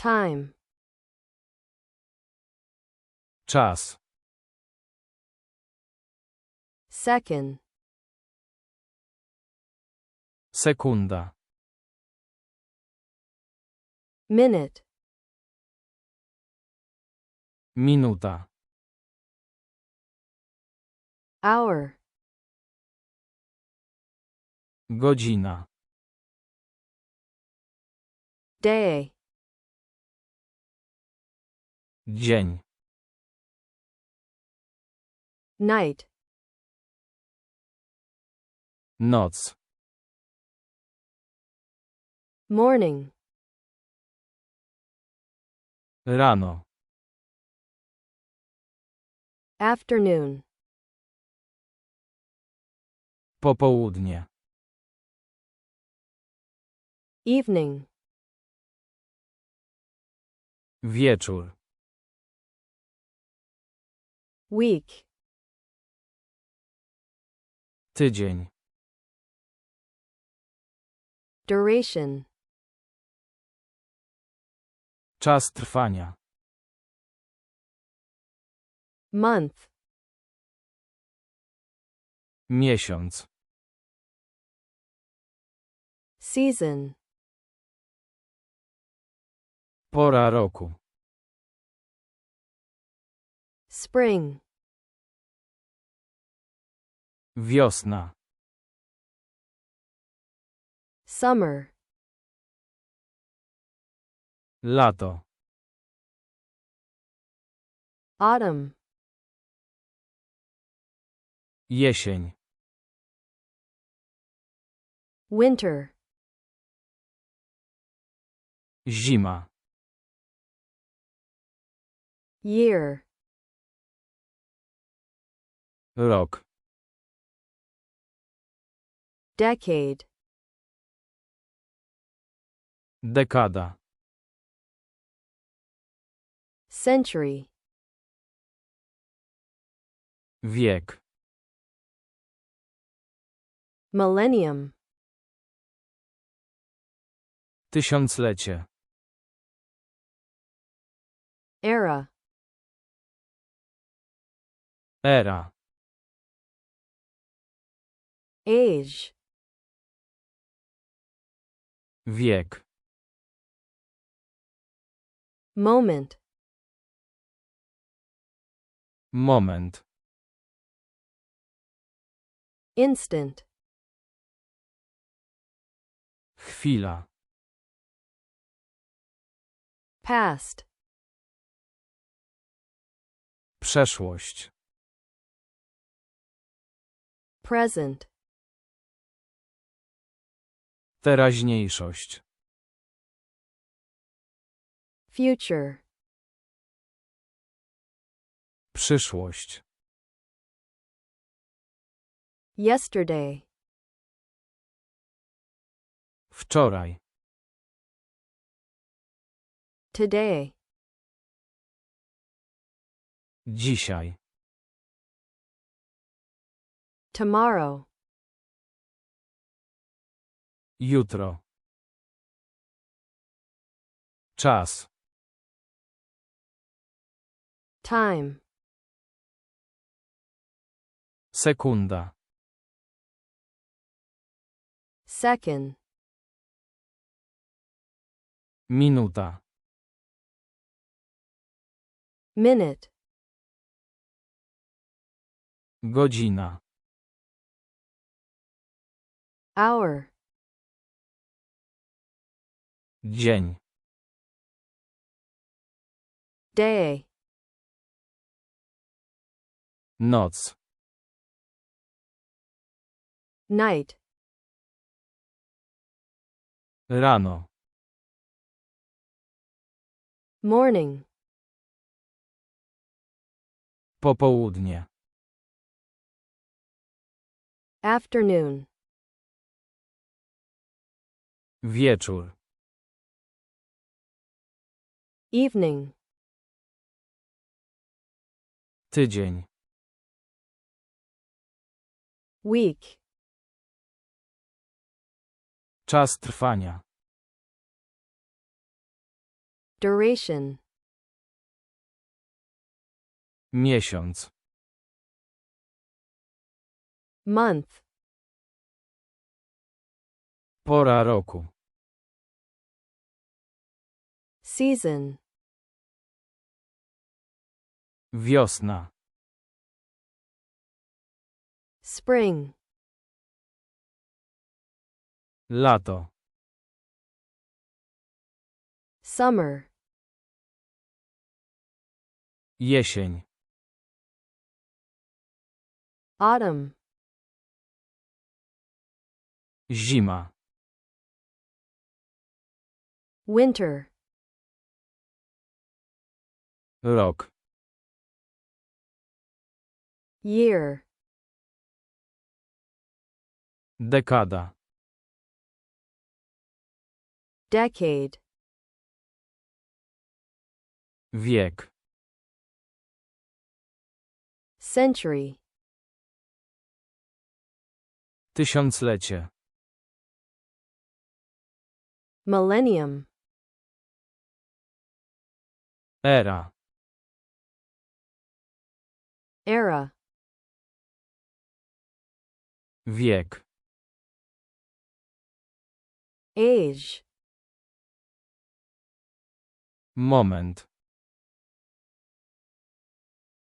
Time. Czas. Second. Sekunda. Minute. Minuta. Hour. Godzina. Day. Dzień. Night. Noc. Morning. Rano. Afternoon. Popołudnie. Evening. Wieczór. Week. Tydzień. Duration. Czas trwania. Month. Miesiąc. Season. Pora roku. Spring. Wiosna. Summer. Lato. Autumn. Jesień. Winter. Zima. Year. Rok. Decade. Dekada. Century. Wiek. Millennium. Tysiąclecie. Era. Era. Age. Wiek. Moment. Moment. Instant. Chwila. Past. Przeszłość. Present. Teraźniejszość. Future. Przyszłość. Yesterday. Wczoraj. Today. Dzisiaj. Tomorrow. Jutro. Czas. Time. Sekunda. Second. Minuta. Minute. Godzina. Hour. Dzień. Day. Noc. Night. Rano. Morning. Popołudnie. Afternoon. Wieczór. Evening. Tydzień. Week. Czas trwania. Duration. Miesiąc. Month. Pora roku. Season. Wiosna. Spring. Lato. Summer. Jesień. Autumn. Zima. Winter. Rok. Year. Dekada. Decade. Wiek. Century. Tysiąclecie. Millennium. Era. Era. Wiek. Age. Moment.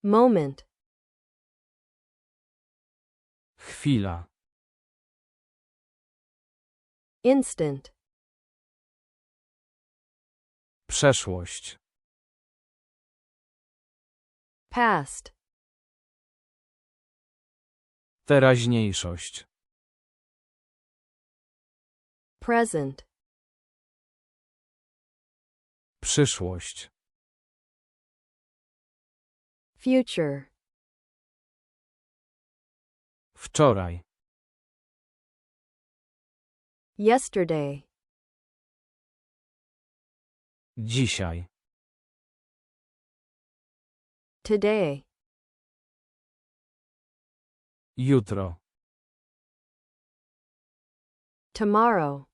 Moment. Chwila. Instant. Przeszłość. Past. Teraźniejszość. Present. Przyszłość. Future. Wczoraj. Yesterday. Dzisiaj. Today. Jutro. Tomorrow.